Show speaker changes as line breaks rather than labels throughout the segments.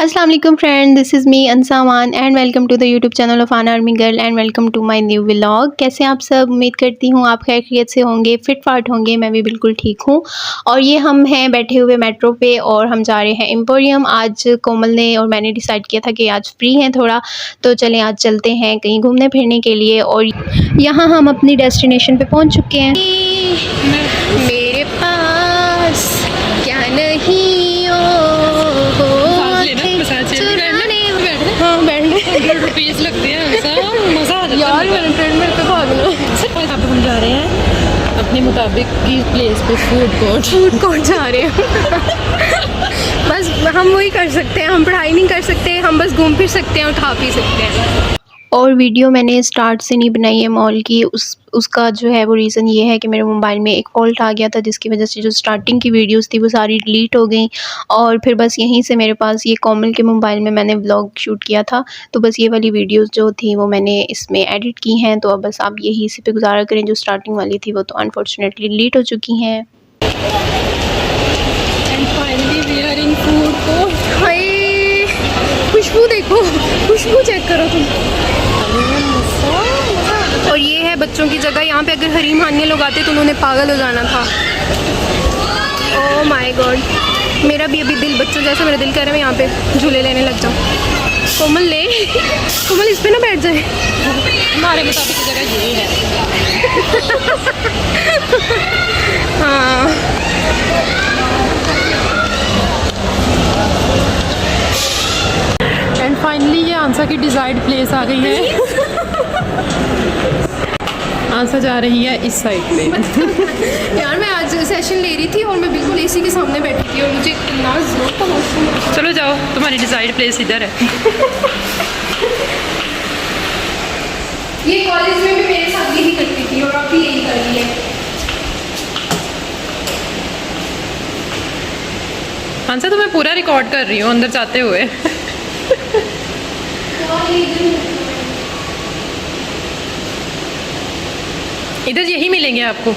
अस्सलाम वालेकुम friend, this is me अंसामान and welcome to the YouTube channel of आना army girl and welcome to my new vlog. कैसे आप सब? उम्मीद करती हूँ आप खैरियत से होंगे, फिट फाट होंगे। मैं भी बिल्कुल ठीक हूँ। और ये हम हैं बैठे हुए मेट्रो पे और हम जा रहे हैं एम्पोरियम। आज कोमल ने और मैंने डिसाइड किया था कि आज फ्री हैं थोड़ा, तो चलें आज चलते हैं कहीं घूमने फिरने के लिए। और यहाँ हम अपनी डेस्टिनेशन पे पहुँच चुके हैं। मेरे पास क्या नहीं
₹100 लगते हैं। ऐसा मज़ा आ जाता है
यार मैंने ट्रेडमिल पे भागना।
अब हम जा रहे हैं अपने मुताबिक की प्लेस पे, फूड कोर्ट
जा रहे हैं। बस हम वही कर सकते हैं, हम पढ़ाई नहीं कर सकते, हम बस घूम फिर सकते हैं और खा पी सकते हैं। और वीडियो मैंने स्टार्ट से नहीं बनाई है मॉल की। उसका जो है वो रीज़न ये है कि मेरे मोबाइल में एक फ़ॉल्ट आ गया था, जिसकी वजह से जो स्टार्टिंग की वीडियोस थी वो सारी डिलीट हो गई। और फिर बस यहीं से मेरे पास ये कोमल के मोबाइल में मैंने व्लॉग शूट किया था, तो बस ये वाली वीडियोस जो थी वो मैंने इसमें एडिट की हैं। तो अब बस आप यही इसी पे गुजारा करें। जो स्टार्टिंग वाली थी वो तो अनफॉर्चुनेटली डिलीट हो चुकी हैं।
And finally we are in food court.
Hi, Khushbu देखो, खुशबू चेक करो तुम। और ये है बच्चों की जगह। यहाँ पे अगर हरीम हानिया लोग आते तो उन्होंने पागल हो जाना था। ओह माय गॉड, मेरा भी अभी दिल बच्चों जैसा, मेरा दिल कर रहा है मैं यहाँ पे झूले लेने लग जाऊँ। कोमल ले, कोमल इस पे ना बैठ जाए।
हमारे मुताबिक की जगह यही है।
हाँ,
एंड फाइनली ये आंसा की डिज़ायर्ड प्लेस आ गई है। आंसा जा रही है इस साइड पे।
यार मैं आज सेशन ले रही थी और मैं बिल्कुल एसी के सामने बैठी थी और मुझे इतना ज़ोर था वॉशरूम।
चलो जाओ, तुम्हारी डिज़ायर्ड प्लेस इधर है।
ये कॉलेज में भी मेरे साथ यही करती थी और अब भी यही कर रही है।
आंसा तो मैं पूरा रिकॉर्ड कर रही हूँ अंदर जाते हुए। इधर यही मिलेंगे आपको।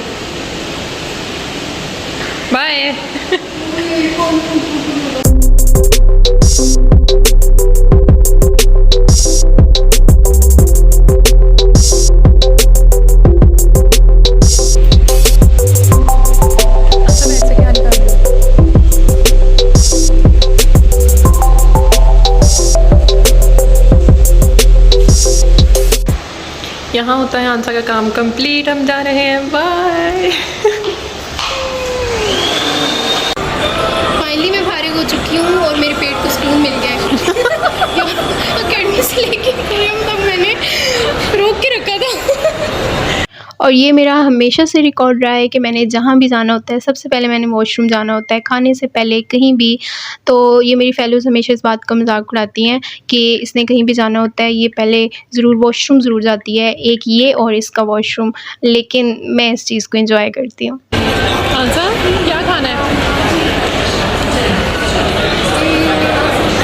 बाय। यहाँ होता है आंसा का काम कंप्लीट, हम जा रहे हैं। बाय।
फाइनली मैं फारिग हो चुकी हूँ और मेरे पेट को सुकून मिल गया है। अकेडमी से लेके तब मैंने रोक के रखा था। और ये मेरा हमेशा से रिकॉर्ड रहा है कि मैंने जहाँ भी जाना होता है सबसे पहले मैंने वॉशरूम जाना होता है, खाने से पहले कहीं भी। तो ये मेरी फेलोज़ हमेशा इस बात का मजाक उड़ाती हैं कि इसने कहीं भी जाना होता है ये पहले ज़रूर वॉशरूम ज़रूर जाती है, एक ये और इसका वॉशरूम। लेकिन मैं इस चीज़ को एंजॉय करती हूँ।
आंसा क्या खाना है?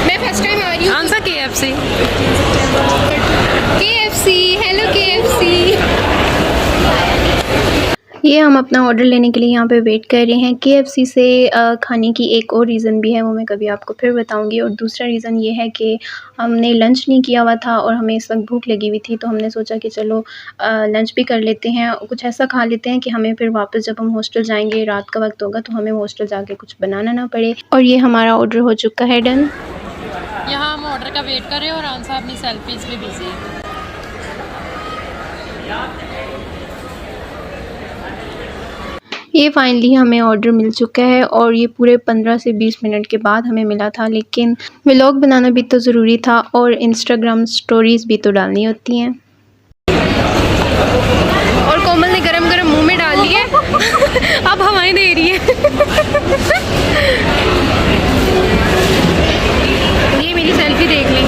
मैं फर्स्ट टाइम आ रही हूँ।
आंसा KFC।
Hello KFC। ये हम अपना ऑर्डर लेने के लिए यहाँ पे वेट कर रहे हैं। KFC से खाने की एक और रीज़न भी है, वो मैं कभी आपको फिर बताऊँगी। और दूसरा रीज़न ये है कि हमने लंच नहीं किया हुआ था और हमें इस वक्त भूख लगी हुई थी, तो हमने सोचा कि चलो लंच भी कर लेते हैं, कुछ ऐसा खा लेते हैं कि हमें फिर वापस जब हम हॉस्टल जाएंगे, रात का वक्त होगा, तो हमें हॉस्टल जाके कुछ बनाना ना पड़े। और ये हमारा ऑर्डर हो चुका है डन।
यहाँ हम ऑर्डर का वेट कर रहे हैं और आंसा अपनी सेल्फीज में बिजी है।
ये फाइनली हमें ऑर्डर मिल चुका है और ये पूरे 15 से 20 मिनट के बाद हमें मिला था। लेकिन व्लॉग बनाना भी तो ज़रूरी था और इंस्टाग्राम स्टोरीज़ भी तो डालनी होती हैं। और कोमल ने गरम गरम मुंह में डाल ली है। अब हवाएं दे रही है। ये मेरी सेल्फी देख ली।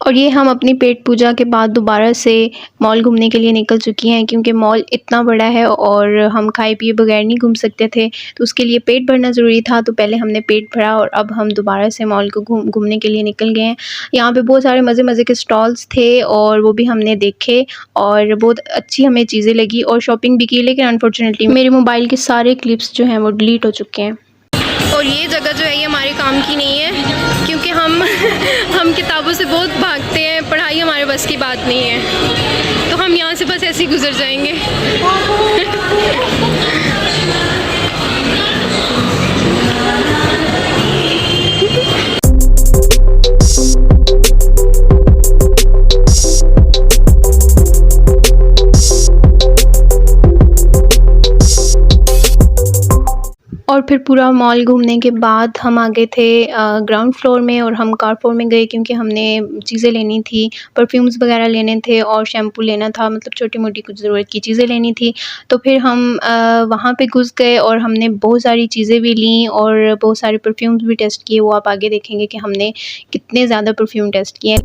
और ये हम अपनी पेट पूजा के बाद दोबारा से मॉल घूमने के लिए निकल चुकी हैं, क्योंकि मॉल इतना बड़ा है और हम खाए पिए बगैर नहीं घूम सकते थे, तो उसके लिए पेट भरना ज़रूरी था। तो पहले हमने पेट भरा और अब हम दोबारा से मॉल को घूमने के लिए निकल गए हैं। यहाँ पे बहुत सारे मज़े मज़े के स्टॉल्स थे और वो भी हमने देखे और बहुत अच्छी हमें चीज़ें लगी और शॉपिंग भी की, लेकिन अनफॉर्चुनेटली मेरे मोबाइल के सारे क्लिप्स जो हैं वो डिलीट हो चुके हैं। और ये जगह जो है ये हमारे काम की नहीं है, क्योंकि हम किताबों से बहुत भागते हैं, पढ़ाई हमारे बस की बात नहीं है, तो हम यहाँ से बस ऐसे ही गुजर जाएंगे। और फिर पूरा मॉल घूमने के बाद हम आ गए थे ग्राउंड फ्लोर में, और हम कार फ्लोर में गए क्योंकि हमने चीज़ें लेनी थी, परफ्यूम्स वगैरह लेने थे और शैम्पू लेना था, मतलब छोटी मोटी कुछ ज़रूरत की चीज़ें लेनी थी। तो फिर हम वहाँ पे घुस गए और हमने बहुत सारी चीज़ें भी लीं और बहुत सारे परफ्यूम्स भी टेस्ट किए। वो आप आगे देखेंगे कि हमने कितने ज़्यादा परफ्यूम टेस्ट किए।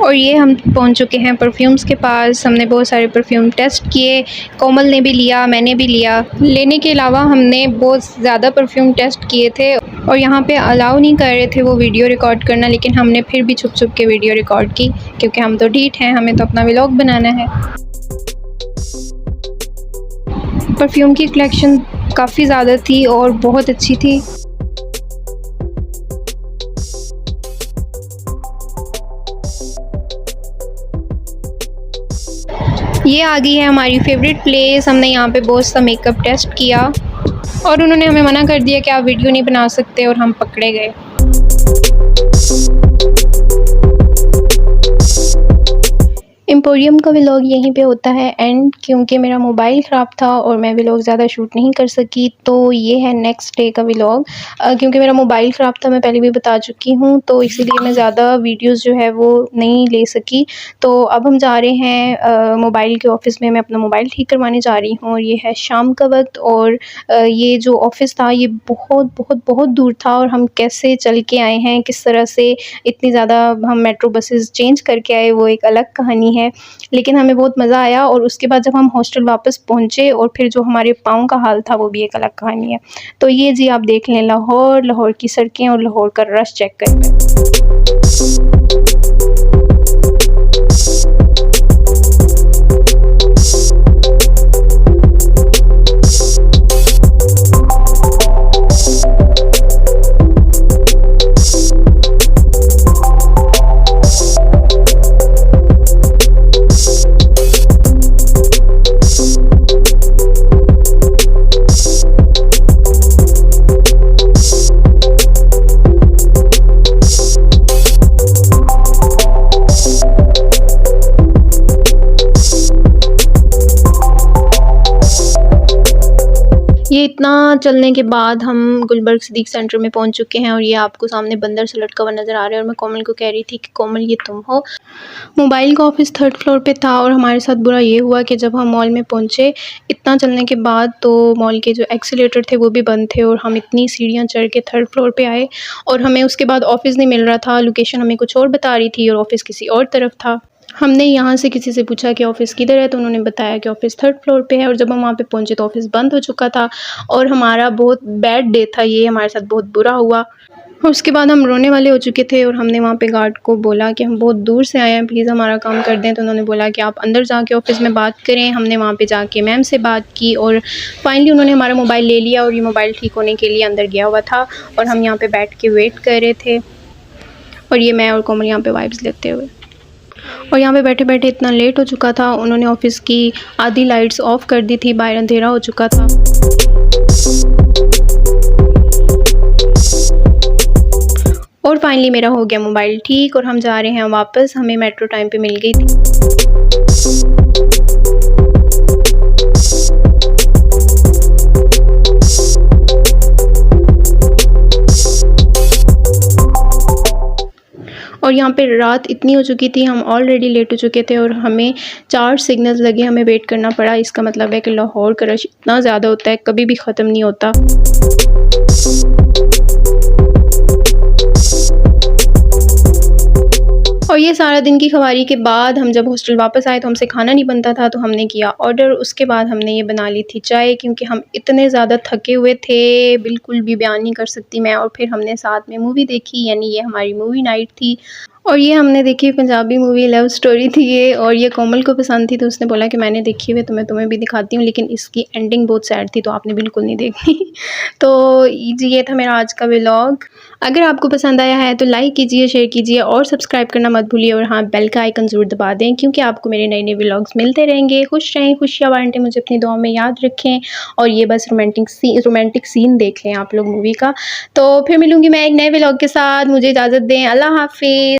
और ये हम पहुंच चुके हैं परफ्यूम्स के पास। हमने बहुत सारे परफ्यूम टेस्ट किए, कोमल ने भी लिया, मैंने भी लिया। लेने के अलावा हमने बहुत ज़्यादा परफ्यूम टेस्ट किए थे और यहाँ पे अलाउ नहीं कर रहे थे वो वीडियो रिकॉर्ड करना, लेकिन हमने फिर भी छुप छुप के वीडियो रिकॉर्ड की, क्योंकि हम तो ढीठ हैं, हमें तो अपना व्लॉग बनाना है। परफ्यूम की कलेक्शन काफ़ी ज़्यादा थी और बहुत अच्छी थी। ये आ गई है हमारी फेवरेट प्लेस। हमने यहाँ पे बहुत सा मेकअप टेस्ट किया और उन्होंने हमें मना कर दिया कि आप वीडियो नहीं बना सकते, और हम पकड़े गए। एम्पोरियम का व्लॉग यहीं पे होता है एंड, क्योंकि मेरा मोबाइल ख़राब था और मैं व्लॉग ज़्यादा शूट नहीं कर सकी। तो ये है नेक्स्ट डे का व्लॉग। क्योंकि मेरा मोबाइल ख़राब था, मैं पहले भी बता चुकी हूँ, तो इसीलिए मैं ज़्यादा वीडियोस जो है वो नहीं ले सकी। तो अब हम जा रहे हैं मोबाइल के ऑफ़िस में। मैं अपना मोबाइल ठीक करवाने जा रही हूँ और ये है शाम का वक्त। और ये जो ऑफ़िस था ये बहुत बहुत बहुत दूर था, और हम कैसे चल के आए हैं, किस तरह से इतनी ज़्यादा हम मेट्रो बसेस चेंज करके आए, वो एक अलग कहानी है। लेकिन हमें बहुत मज़ा आया। और उसके बाद जब हम हॉस्टल वापस पहुँचे और फिर जो हमारे पाँव का हाल था वो भी एक अलग कहानी है। तो ये जी आप देख लें लाहौर की सड़कें और लाहौर का रश चेक करें। ये इतना चलने के बाद हम गुलबर्ग सिद्दीक सेंटर में पहुंच चुके हैं, और ये आपको सामने बंदर से लटका हुआ नज़र आ रहा है। और मैं कोमल को कह रही थी कि कोमल ये तुम हो। मोबाइल का ऑफिस 3rd फ्लोर पे था, और हमारे साथ बुरा ये हुआ कि जब हम मॉल में पहुंचे इतना चलने के बाद, तो मॉल के जो एक्सीलेटर थे वो भी बंद थे, और हम इतनी सीढ़ियाँ चढ़ के 3rd फ्लोर पे आए, और हमें उसके बाद ऑफिस नहीं मिल रहा था। लोकेशन हमें कुछ और बता रही थी और ऑफिस किसी और तरफ था। हमने यहाँ से किसी से पूछा कि ऑफ़िस किधर है, तो उन्होंने बताया कि ऑफ़िस 3rd फ्लोर पे है। और जब हम वहाँ पे पहुँचे तो ऑफ़िस बंद हो चुका था, और हमारा बहुत बैड डे था, ये हमारे साथ बहुत बुरा हुआ। और उसके बाद हम रोने वाले हो चुके थे, और हमने वहाँ पे गार्ड को बोला कि हम बहुत दूर से आए हैं, प्लीज़ हमारा काम कर दें। तो उन्होंने बोला कि आप अंदर जाके ऑफ़िस में बात करें। हमने वहाँ पे जाके मैम से बात की, और फाइनली उन्होंने हमारा मोबाइल ले लिया, और ये मोबाइल ठीक होने के लिए अंदर गया हुआ था, और हम यहाँ पर बैठ के वेट कर रहे थे। और ये मैं और कोमल यहाँ पर वाइब्स लेते हुए, और यहाँ पे बैठे बैठे इतना लेट हो चुका था। उन्होंने ऑफ़िस की आधी लाइट्स ऑफ़ कर दी थी, बाहर अंधेरा हो चुका था। और फाइनली मेरा हो गया मोबाइल ठीक, और हम जा रहे हैं वापस। हमें मेट्रो टाइम पे मिल गई थी। और यहाँ पे रात इतनी हो चुकी थी, हम ऑलरेडी लेट हो चुके थे और हमें 4 सिग्नल्स लगे, हमें वेट करना पड़ा। इसका मतलब है कि लाहौर का रश इतना ज़्यादा होता है, कभी भी ख़त्म नहीं होता। और ये सारा दिन की ख़वारी के बाद हम जब हॉस्टल वापस आए तो हमसे खाना नहीं बनता था, तो हमने किया ऑर्डर। उसके बाद हमने ये बना ली थी चाय, क्योंकि हम इतने ज़्यादा थके हुए थे, बिल्कुल भी बयान नहीं कर सकती मैं। और फिर हमने साथ में मूवी देखी, यानी ये हमारी मूवी नाइट थी। और ये हमने देखी पंजाबी मूवी, लव स्टोरी थी ये, और ये कोमल को पसंद थी तो उसने बोला कि मैंने देखी हुई है तो मैं तुम्हें भी दिखाती हूँ, लेकिन इसकी एंडिंग बहुत सैड थी तो आपने बिल्कुल नहीं देखी। तो जी ये था मेरा आज का व्लॉग। अगर आपको पसंद आया है तो लाइक कीजिए, शेयर कीजिए और सब्सक्राइब करना मत भूलिए। और हाँ, बेल का आइकन ज़रूर दबा दें, क्योंकि आपको मेरे नए नए व्लॉग्स मिलते रहेंगे। खुश रहें, खुशियाँ बांटें, मुझे अपनी दुआ में याद रखें। और ये बस रोमांटिक सीन देख लें आप लोग मूवी का। तो फिर मिलूँगी मैं एक नए व्लॉग के साथ, मुझे इजाज़त दें, अल्लाह हाफिज़।